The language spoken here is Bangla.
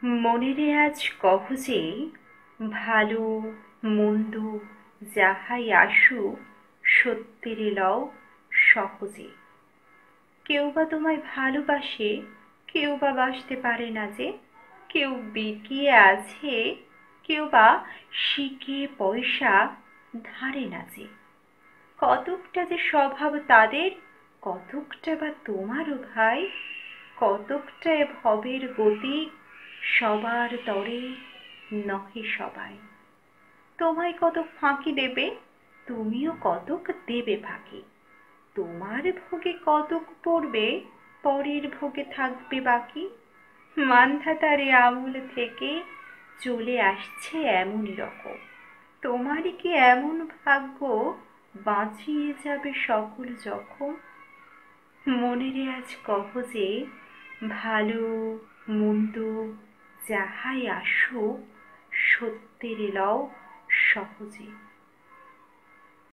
মনেরে আজ কহ যে, ভালো মন্দ যাহাই আসুক সত্যেরে লও সহজে। কেউ বা তোমায় ভালোবাসে, কেউ বা বাসতে পারে না যে। কেউ বিকিয়ে আছে, কেউ বা শিখে পয়সা ধারে না যে। কতকটা যে স্বভাব তাদের, কতকটা বা তোমারও ভাই। কতকটা এ ভবের গতি, সবার তরে নহে সবাই। তোমায় কতক ফাঁকি দেবে, তুমিও কতক দেবে ফাঁকি। তোমার ভোগে কতক পড়বে, পরের ভোগে থাকবে বাকি। মান্ধাতারে আমূল থেকে চলে আসছে এমনই রকম। তোমারই কি এমন ভাগ্য, বাঁচিয়ে যাবে সকল জখম। মনেরে আজ কহ যে, ভালো মন্দ যাহাই আসুক সত্যেরে লও সহজে।